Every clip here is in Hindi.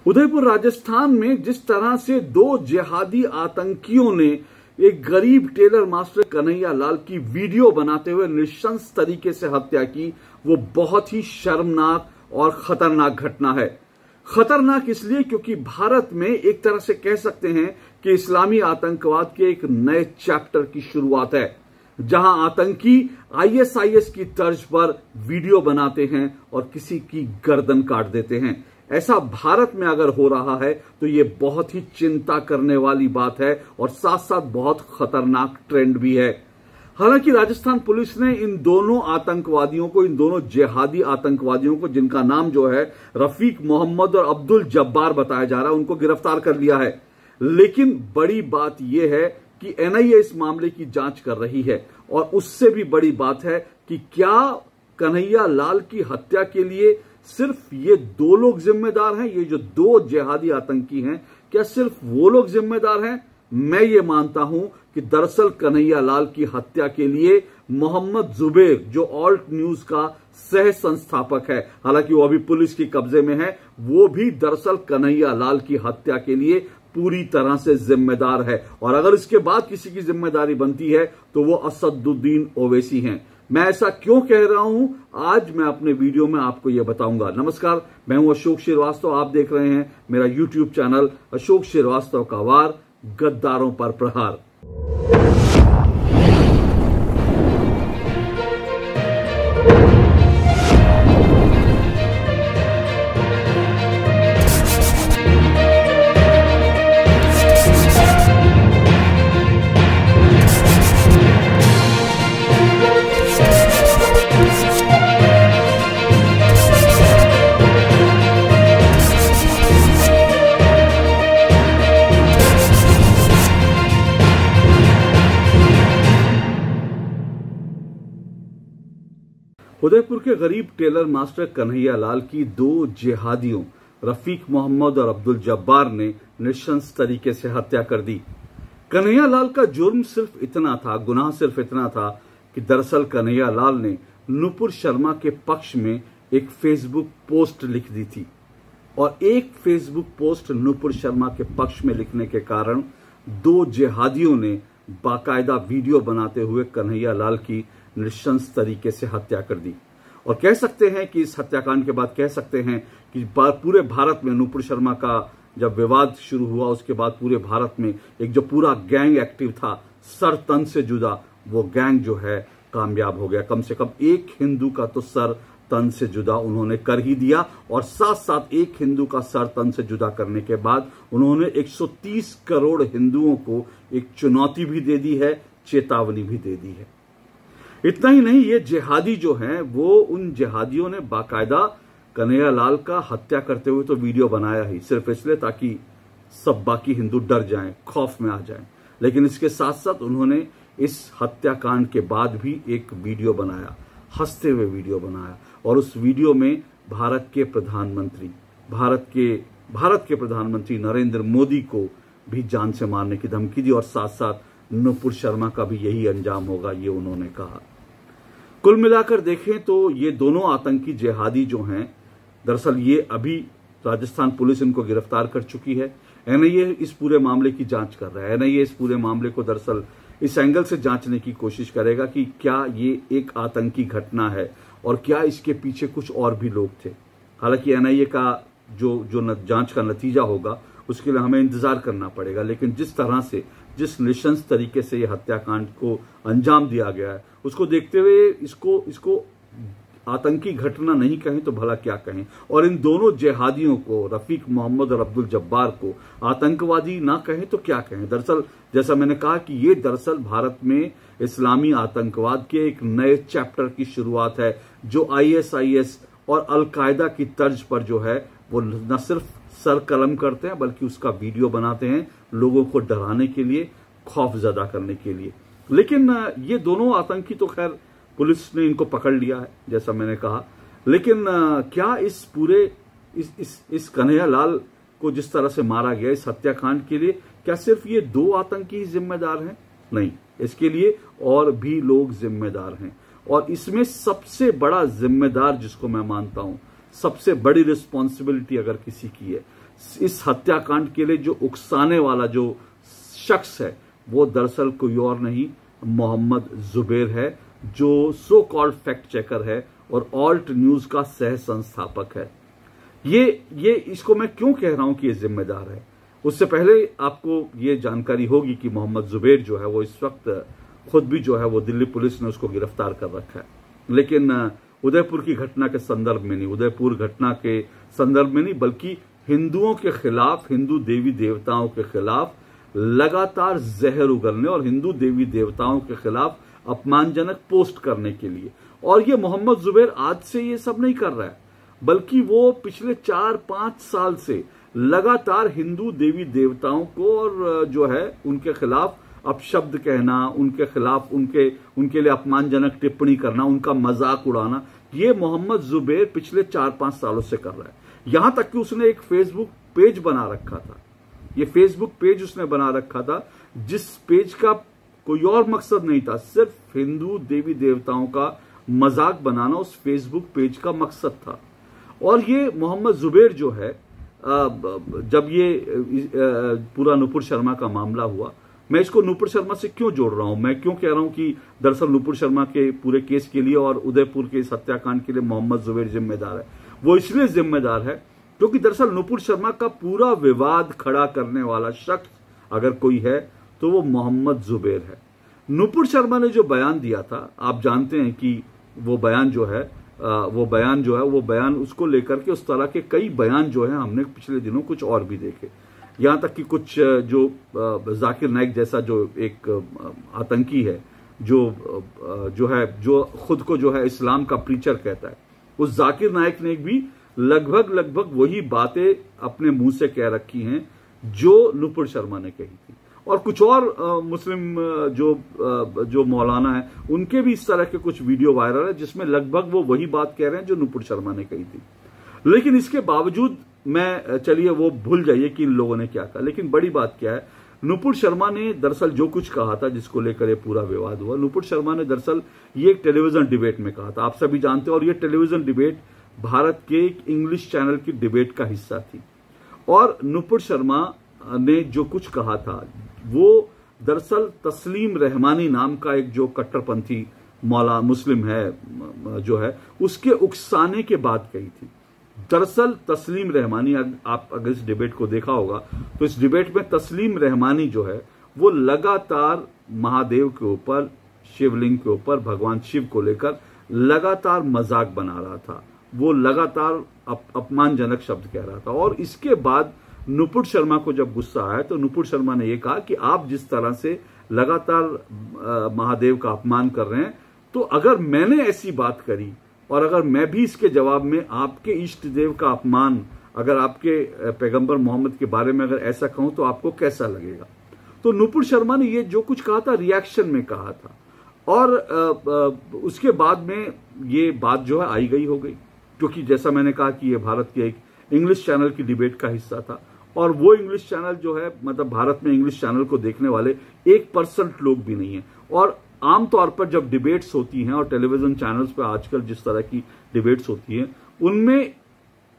उदयपुर राजस्थान में जिस तरह से दो जिहादी आतंकियों ने एक गरीब टेलर मास्टर कन्हैया लाल की वीडियो बनाते हुए नृशंस तरीके से हत्या की, वो बहुत ही शर्मनाक और खतरनाक घटना है। खतरनाक इसलिए क्योंकि भारत में एक तरह से कह सकते हैं कि इस्लामी आतंकवाद के एक नए चैप्टर की शुरुआत है, जहां आतंकी आईएसआईएस की तर्ज पर वीडियो बनाते हैं और किसी की गर्दन काट देते हैं। ऐसा भारत में अगर हो रहा है तो ये बहुत ही चिंता करने वाली बात है और साथ साथ बहुत खतरनाक ट्रेंड भी है। हालांकि राजस्थान पुलिस ने इन दोनों आतंकवादियों को, इन दोनों जिहादी आतंकवादियों को, जिनका नाम जो है रफीक मोहम्मद और अब्दुल जब्बार बताया जा रहा है, उनको गिरफ्तार कर लिया है। लेकिन बड़ी बात यह है कि एनआईए इस मामले की जांच कर रही है और उससे भी बड़ी बात है कि क्या कन्हैया लाल की हत्या के लिए सिर्फ ये दो लोग जिम्मेदार हैं, ये जो दो जिहादी आतंकी हैं, क्या सिर्फ वो लोग जिम्मेदार हैं? मैं ये मानता हूं कि दरअसल कन्हैया लाल की हत्या के लिए मोहम्मद जुबैर, जो ऑल्ट न्यूज का सह संस्थापक है, हालांकि वो अभी पुलिस के कब्जे में है, वो भी दरअसल कन्हैया लाल की हत्या के लिए पूरी तरह से जिम्मेदार है। और अगर इसके बाद किसी की जिम्मेदारी बनती है तो वो असदुद्दीन ओवैसी हैं। मैं ऐसा क्यों कह रहा हूं, आज मैं अपने वीडियो में आपको यह बताऊंगा। नमस्कार, मैं हूं अशोक श्रीवास्तव, आप देख रहे हैं मेरा यूट्यूब चैनल अशोक श्रीवास्तव का वार, गद्दारों पर प्रहार। उदयपुर के गरीब टेलर मास्टर कन्हैया लाल की दो जिहादियों रफीक मोहम्मद और अब्दुल जब्बार ने नृशंस तरीके से हत्या कर दी। कन्हैया लाल का जुर्म सिर्फ इतना था, गुनाह सिर्फ इतना था कि दरअसल कन्हैया लाल ने नुपुर शर्मा के पक्ष में एक फेसबुक पोस्ट लिख दी थी और एक फेसबुक पोस्ट नुपुर शर्मा के पक्ष में लिखने के कारण दो जिहादियों ने बाकायदा वीडियो बनाते हुए कन्हैया लाल की नृशंस तरीके से हत्या कर दी। और कह सकते हैं कि इस हत्याकांड के बाद कह सकते हैं कि पूरे भारत में नुपुर शर्मा का जब विवाद शुरू हुआ, उसके बाद पूरे भारत में एक जो पूरा गैंग एक्टिव था, सर तन से जुदा, वो गैंग जो है कामयाब हो गया। कम से कम एक हिंदू का तो सर तन से जुदा उन्होंने कर ही दिया और साथ साथ एक हिंदू का सर तन से जुदा करने के बाद उन्होंने 130 करोड़ हिंदुओं को एक चुनौती भी दे दी है, चेतावनी भी दे दी है। इतना ही नहीं, ये जिहादी जो हैं, वो उन जिहादियों ने बाकायदा कन्हैया लाल का हत्या करते हुए तो वीडियो बनाया ही, सिर्फ इसलिए ताकि सब बाकी हिंदू डर जाएं, खौफ में आ जाएं। लेकिन इसके साथ साथ उन्होंने इस हत्याकांड के बाद भी एक वीडियो बनाया, हंसते हुए वीडियो बनाया, और उस वीडियो में भारत के प्रधानमंत्री नरेंद्र मोदी को भी जान से मारने की धमकी दी और साथ साथ नुपुर शर्मा का भी यही अंजाम होगा, ये उन्होंने कहा। कुल मिलाकर देखें तो ये दोनों आतंकी जिहादी जो हैं, दरअसल ये अभी राजस्थान पुलिस इनको गिरफ्तार कर चुकी है। एनआईए इस पूरे मामले की जांच कर रहा है। एनआईए इस पूरे मामले को दरअसल इस एंगल से जांचने की कोशिश करेगा कि क्या ये एक आतंकी घटना है और क्या इसके पीछे कुछ और भी लोग थे। हालांकि एनआईए का जो जांच का नतीजा होगा उसके लिए हमें इंतजार करना पड़ेगा, लेकिन जिस तरह से, जिस नृशंस तरीके से ये हत्याकांड को अंजाम दिया गया है, उसको देखते हुए इसको आतंकी घटना नहीं कहें तो भला क्या कहें। और इन दोनों जिहादियों को, रफीक मोहम्मद और अब्दुल जब्बार को, आतंकवादी ना कहें तो क्या कहें। दरअसल जैसा मैंने कहा कि ये दरअसल भारत में इस्लामी आतंकवाद के एक नए चैप्टर की शुरुआत है, जो आईएसआईएस और अलकायदा की तर्ज पर जो है वो न सिर्फ सर कलम करते हैं बल्कि उसका वीडियो बनाते हैं, लोगों को डराने के लिए, खौफ ज़्यादा करने के लिए। लेकिन ये दोनों आतंकी तो खैर पुलिस ने इनको पकड़ लिया है, जैसा मैंने कहा। लेकिन क्या इस पूरे इस कन्हैया लाल को जिस तरह से मारा गया, इस हत्याकांड के लिए क्या सिर्फ ये दो आतंकी जिम्मेदार हैं? नहीं, इसके लिए और भी लोग जिम्मेदार हैं। और इसमें सबसे बड़ा जिम्मेदार जिसको मैं मानता हूं, सबसे बड़ी रिस्पॉन्सिबिलिटी अगर किसी की है, इस हत्याकांड के लिए जो उकसाने वाला जो शख्स है वो दरअसल कोई और नहीं मोहम्मद जुबैर है, जो सो कॉल्ड फैक्ट चेकर है और ऑल्ट न्यूज का सह संस्थापक है। ये इसको मैं क्यों कह रहा हूं कि ये जिम्मेदार है, उससे पहले आपको ये जानकारी होगी कि मोहम्मद जुबैर जो है वो इस वक्त खुद भी जो है वो दिल्ली पुलिस ने उसको गिरफ्तार कर रखा है, लेकिन उदयपुर की घटना के संदर्भ में नहीं, उदयपुर घटना के संदर्भ में नहीं, बल्कि हिंदुओं के खिलाफ, हिंदू देवी देवताओं के खिलाफ लगातार जहर उगलने और हिंदू देवी देवताओं के खिलाफ अपमानजनक पोस्ट करने के लिए। और ये मोहम्मद जुबैर आज से ये सब नहीं कर रहा है, बल्कि वो पिछले 4-5 साल से लगातार हिंदू देवी देवताओं को और जो है उनके खिलाफ अपशब्द कहना, उनके खिलाफ उनके लिए अपमानजनक टिप्पणी करना, उनका मजाक उड़ाना, ये मोहम्मद जुबैर पिछले 4-5 सालों से कर रहा है। यहां तक कि उसने एक फेसबुक पेज बना रखा था, ये फेसबुक पेज उसने बना रखा था जिस पेज का कोई और मकसद नहीं था, सिर्फ हिंदू देवी देवताओं का मजाक बनाना उस फेसबुक पेज का मकसद था। और ये मोहम्मद जुबैर जो है, जब ये पूरा नुपुर शर्मा का मामला हुआ, मैं इसको नुपुर शर्मा से क्यों जोड़ रहा हूं, मैं क्यों कह रहा हूं कि दरअसल नुपुर शर्मा के पूरे केस के लिए और उदयपुर के इस हत्याकांड के लिए मोहम्मद जुबैर जिम्मेदार है, वो इसलिए जिम्मेदार है क्योंकि दरअसल नुपुर शर्मा का पूरा विवाद खड़ा करने वाला शख्स अगर कोई है तो वो मोहम्मद जुबैर है। नुपुर शर्मा ने जो बयान दिया था, आप जानते हैं कि वो बयान जो है वो बयान उसको लेकर के उस तरह के कई बयान जो है हमने पिछले दिनों कुछ और भी देखे, यहां तक कि कुछ जो जाकिर नाइक जैसा जो एक आतंकी है, जो खुद को जो है इस्लाम का प्रीचर कहता है, उस जाकिर नाइक ने भी लगभग वही बातें अपने मुंह से कह रखी हैं जो नुपुर शर्मा ने कही थी। और कुछ और मुस्लिम जो मौलाना है उनके भी इस तरह के कुछ वीडियो वायरल है जिसमें लगभग वो वही बात कह रहे हैं जो नुपुर शर्मा ने कही थी। लेकिन इसके बावजूद मैं, चलिए वो भूल जाइए कि इन लोगों ने क्या कहा, लेकिन बड़ी बात क्या है, नुपुर शर्मा ने दरअसल जो कुछ कहा था जिसको लेकर ये पूरा विवाद हुआ, नुपुर शर्मा ने दरअसल ये एक टेलीविजन डिबेट में कहा था, आप सभी जानते हैं, और ये टेलीविजन डिबेट भारत के एक इंग्लिश चैनल की डिबेट का हिस्सा थी। और नुपुर शर्मा ने जो कुछ कहा था वो दरअसल तस्लीम रहमानी नाम का एक जो कट्टरपंथी मौला मुस्लिम है जो है उसके उकसाने के बाद कही थी। दरअसल तस्लीम रहमानी, आप अगर इस डिबेट को देखा होगा तो इस डिबेट में तस्लीम रहमानी जो है वो लगातार महादेव के ऊपर, शिवलिंग के ऊपर, भगवान शिव को लेकर लगातार मजाक बना रहा था, वो लगातार अपमानजनक शब्द कह रहा था। और इसके बाद नुपुर शर्मा को जब गुस्सा आया तो नुपुर शर्मा ने यह कहा कि आप जिस तरह से लगातार महादेव का अपमान कर रहे हैं, तो अगर मैंने ऐसी बात करी और अगर मैं भी इसके जवाब में आपके इष्ट देव का अपमान, अगर आपके पैगंबर मोहम्मद के बारे में अगर ऐसा कहूं तो आपको कैसा लगेगा। तो नुपुर शर्मा ने ये जो कुछ कहा था रिएक्शन में कहा था, और उसके बाद में ये बात जो है आई गई हो गई, क्योंकि जैसा मैंने कहा कि ये भारत के एक इंग्लिश चैनल की डिबेट का हिस्सा था, और वो इंग्लिश चैनल जो है, मतलब भारत में इंग्लिश चैनल को देखने वाले 1% लोग भी नहीं है। और आमतौर पर जब डिबेट्स होती हैं और टेलीविजन चैनल्स पर आजकल जिस तरह की डिबेट्स होती हैं, उनमें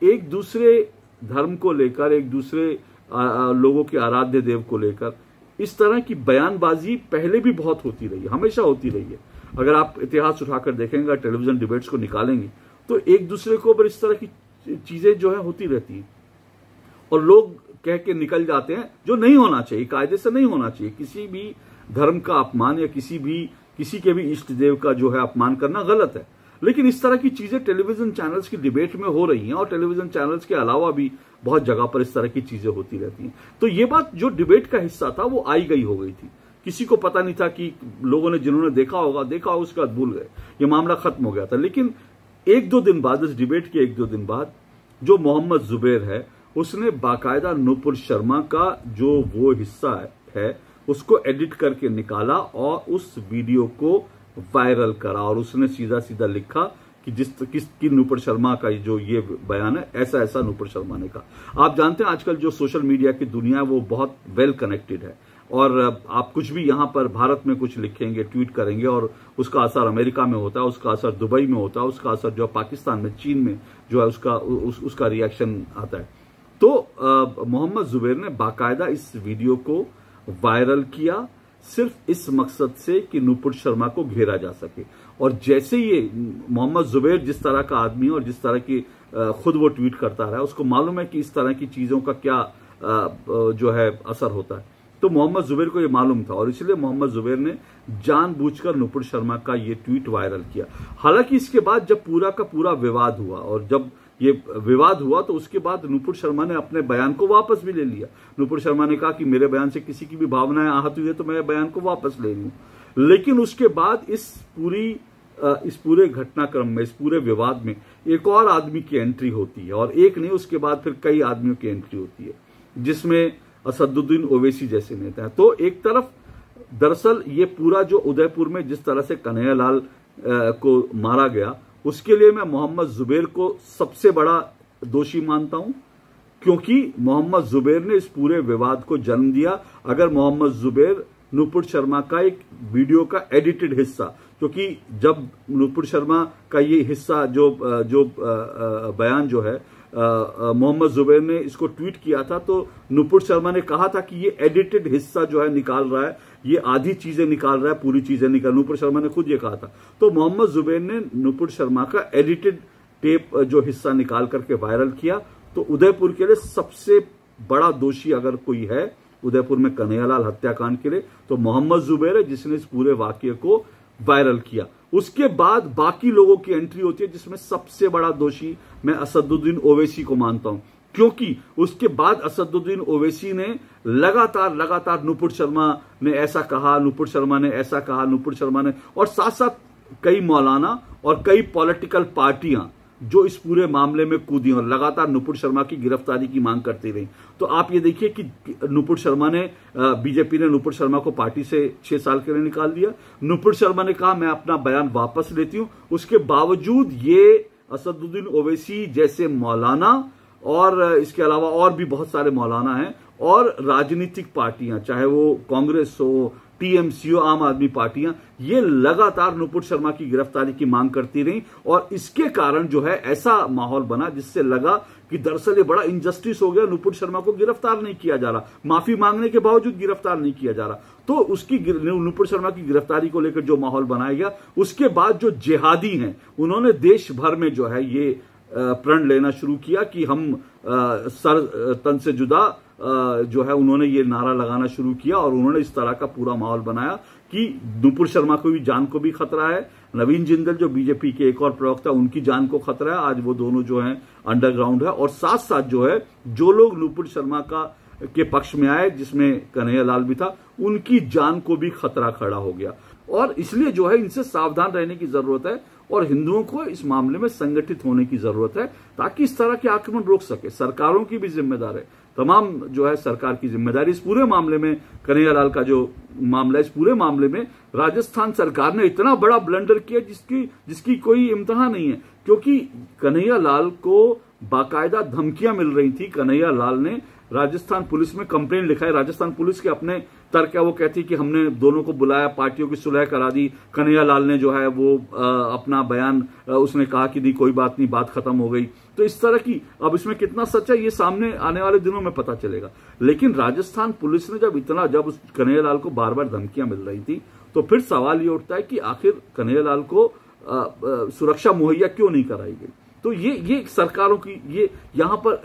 एक दूसरे धर्म को लेकर, एक दूसरे लोगों के आराध्य देव को लेकर इस तरह की बयानबाजी पहले भी बहुत होती रही है, हमेशा होती रही है। अगर आप इतिहास उठाकर देखेंगे, टेलीविजन डिबेट्स को निकालेंगे तो एक दूसरे को ऊपर इस तरह की चीजें जो है होती रहती हैं और लोग कह के निकल जाते हैं, जो नहीं होना चाहिए, कायदे से नहीं होना चाहिए। किसी भी धर्म का अपमान या किसी के भी इष्ट देव का जो है अपमान करना गलत है, लेकिन इस तरह की चीजें टेलीविजन चैनल्स की डिबेट में हो रही हैं और टेलीविजन चैनल्स के अलावा भी बहुत जगह पर इस तरह की चीजें होती रहती हैं। तो ये बात जो डिबेट का हिस्सा था वो आई गई हो गई थी, किसी को पता नहीं था कि लोगों ने, जिन्होंने देखा होगा उसके बाद भूल गए, ये मामला खत्म हो गया था। लेकिन 1-2 दिन बाद, इस डिबेट के 1-2 दिन बाद, जो मोहम्मद जुबैर है उसने बाकायदा नुपुर शर्मा का जो वो हिस्सा है उसको एडिट करके निकाला और उस वीडियो को वायरल करा, और उसने सीधा सीधा लिखा कि किसकी नुपुर शर्मा का जो ये बयान है, ऐसा ऐसा नुपुर शर्मा ने कहा। आप जानते हैं आजकल जो सोशल मीडिया की दुनिया है वो बहुत वेल कनेक्टेड है, और आप कुछ भी यहां पर भारत में कुछ लिखेंगे, ट्वीट करेंगे, और उसका असर अमेरिका में होता है, उसका असर दुबई में होता है, उसका असर जो पाकिस्तान में, चीन में जो है उसका रिएक्शन आता है। तो मोहम्मद जुबैर ने बाकायदा इस वीडियो को वायरल किया सिर्फ इस मकसद से कि नूपुर शर्मा को घेरा जा सके। और जैसे ये मोहम्मद जुबैर जिस तरह का आदमी है और जिस तरह की खुद वो ट्वीट करता रहा है, उसको मालूम है कि इस तरह की चीजों का क्या जो है असर होता है। तो मोहम्मद जुबैर को ये मालूम था और इसलिए मोहम्मद जुबैर ने जानबूझकर नूपुर शर्मा का ये ट्वीट वायरल किया। हालांकि इसके बाद जब पूरा का पूरा विवाद हुआ और जब ये विवाद हुआ तो उसके बाद नूपुर शर्मा ने अपने बयान को वापस भी ले लिया। नूपुर शर्मा ने कहा कि मेरे बयान से किसी की भी भावनाएं आहत हुई है तो मैं बयान को वापस ले रही हूं। लेकिन उसके बाद इस पूरे घटनाक्रम में, इस पूरे विवाद में एक और आदमी की एंट्री होती है और एक नहीं, उसके बाद फिर कई आदमियों की एंट्री होती है, जिसमें असदुद्दीन ओवैसी जैसे नेता हैं। तो एक तरफ दरअसल ये पूरा जो उदयपुर में जिस तरह से कन्हैयालाल को मारा गया, उसके लिए मैं मोहम्मद जुबैर को सबसे बड़ा दोषी मानता हूं, क्योंकि मोहम्मद जुबैर ने इस पूरे विवाद को जन्म दिया। अगर मोहम्मद जुबैर नूपुर शर्मा का एक वीडियो का एडिटेड हिस्सा, क्योंकि जब नूपुर शर्मा का ये हिस्सा जो बयान जो है मोहम्मद जुबैर ने इसको ट्वीट किया था, तो नूपुर शर्मा ने कहा था कि ये एडिटेड हिस्सा जो है निकाल रहा है, ये आधी चीजें निकाल रहा है, पूरी चीजें निकाल, नूपुर शर्मा ने खुद ये कहा था। तो मोहम्मद जुबैर ने नूपुर शर्मा का एडिटेड टेप जो हिस्सा निकाल करके वायरल किया। तो उदयपुर के लिए सबसे बड़ा दोषी अगर कोई है उदयपुर में कन्हैयालाल हत्याकांड के लिए तो मोहम्मद जुबैर है, जिसने इस पूरे वाकये को वायरल किया। उसके बाद बाकी लोगों की एंट्री होती है, जिसमें सबसे बड़ा दोषी मैं असदुद्दीन ओवैसी को मानता हूं, क्योंकि उसके बाद असदुद्दीन ओवैसी ने लगातार नूपुर शर्मा ने ऐसा कहा, नूपुर शर्मा ने ऐसा कहा, नूपुर शर्मा ने, और साथ साथ कई मौलाना और कई पॉलिटिकल पार्टियां जो इस पूरे मामले में कूदी और लगातार नूपुर शर्मा की गिरफ्तारी की मांग करती रही। तो आप ये देखिए कि नूपुर शर्मा ने, बीजेपी ने नूपुर शर्मा को पार्टी से 6 साल के लिए निकाल दिया। नूपुर शर्मा ने कहा मैं अपना बयान वापस लेती हूं। उसके बावजूद ये असदुद्दीन ओवैसी जैसे मौलाना और इसके अलावा और भी बहुत सारे मौलाना हैं और राजनीतिक पार्टियां, चाहे वो कांग्रेस हो, टीएमसी हो, आम आदमी पार्टियां, ये लगातार नूपुर शर्मा की गिरफ्तारी की मांग करती रही और इसके कारण जो है ऐसा माहौल बना जिससे लगा कि दरअसल ये बड़ा इनजस्टिस हो गया, नूपुर शर्मा को गिरफ्तार नहीं किया जा रहा, माफी मांगने के बावजूद गिरफ्तार नहीं किया जा रहा। तो उसकी नूपुर शर्मा की गिरफ्तारी को लेकर जो माहौल बनाया गया, उसके बाद जो जिहादी हैं उन्होंने देश भर में जो है ये प्रण लेना शुरू किया कि हम सर तन से जुदा जो है, उन्होंने ये नारा लगाना शुरू किया और उन्होंने इस तरह का पूरा माहौल बनाया कि नूपुर शर्मा को भी जान को भी खतरा है, नवीन जिंदल जो बीजेपी के एक और प्रवक्ता, उनकी जान को खतरा है, आज वो दोनों जो हैं अंडरग्राउंड है, और साथ साथ जो है जो लोग नूपुर शर्मा के पक्ष में आए, जिसमें कन्हैयालाल भी था, उनकी जान को भी खतरा खड़ा हो गया। और इसलिए जो है इनसे सावधान रहने की जरूरत है और हिंदुओं को इस मामले में संगठित होने की जरूरत है ताकि इस तरह के आक्रमण रोक सके। सरकारों की भी जिम्मेदार है, तमाम जो है सरकार की जिम्मेदारी इस पूरे मामले में। कन्हैयालाल का जो मामला है, इस पूरे मामले में राजस्थान सरकार ने इतना बड़ा ब्लंडर किया जिसकी कोई इम्तिहान नहीं है, क्योंकि कन्हैयालाल को बाकायदा धमकियां मिल रही थी। कन्हैयालाल ने राजस्थान पुलिस में कंप्लेंट लिखा है, राजस्थान पुलिस के अपने तर्क है, वो कहती कि हमने दोनों को बुलाया, पार्टियों की सुलह करा दी, कन्हैयालाल ने जो है वो अपना बयान उसने कहा कि नहीं कोई बात नहीं, बात खत्म हो गई। तो इस तरह की, अब इसमें कितना सच है ये सामने आने वाले दिनों में पता चलेगा। लेकिन राजस्थान पुलिस ने जब उस कन्हैयालाल को बार बार धमकियां मिल रही थी, तो फिर सवाल ये उठता है कि आखिर कन्हैयालाल को सुरक्षा मुहैया क्यों नहीं कराई गई। तो ये सरकारों की यहां पर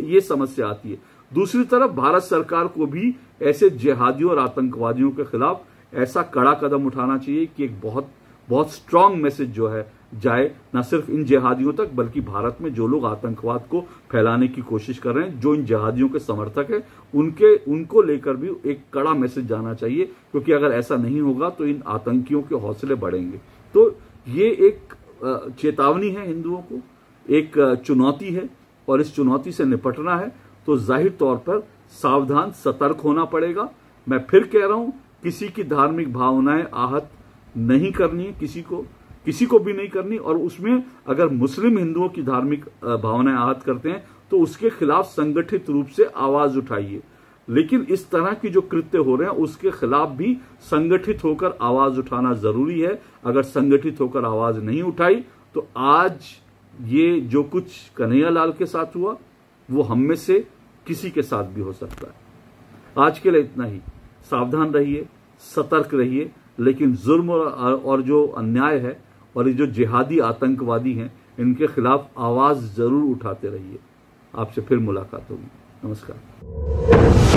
ये समस्या आती है। दूसरी तरफ भारत सरकार को भी ऐसे जिहादियों और आतंकवादियों के खिलाफ ऐसा कड़ा कदम उठाना चाहिए कि एक बहुत स्ट्रांग मैसेज जो है जाए, न सिर्फ इन जिहादियों तक बल्कि भारत में जो लोग आतंकवाद को फैलाने की कोशिश कर रहे हैं, जो इन जिहादियों के समर्थक हैं, उनको लेकर भी एक कड़ा मैसेज जाना चाहिए, क्योंकि अगर ऐसा नहीं होगा तो इन आतंकियों के हौसले बढ़ेंगे। तो ये एक चेतावनी है हिंदुओं को, एक चुनौती है, और इस चुनौती से निपटना है तो जाहिर तौर पर सावधान सतर्क होना पड़ेगा। मैं फिर कह रहा हूं, किसी की धार्मिक भावनाएं आहत नहीं करनी है, किसी को भी नहीं करनी, और उसमें अगर मुस्लिम हिंदुओं की धार्मिक भावनाएं आहत करते हैं तो उसके खिलाफ संगठित रूप से आवाज उठाइए। लेकिन इस तरह की जो कृत्य हो रहे हैं उसके खिलाफ भी संगठित होकर आवाज उठाना जरूरी है। अगर संगठित होकर आवाज नहीं उठाई तो आज ये जो कुछ कन्हैयालाल के साथ हुआ, वो हम में से किसी के साथ भी हो सकता है। आज के लिए इतना ही। सावधान रहिए, सतर्क रहिए, लेकिन जुल्म और जो अन्याय है और ये जो जिहादी आतंकवादी हैं, इनके खिलाफ आवाज जरूर उठाते रहिए। आपसे फिर मुलाकात होगी। नमस्कार।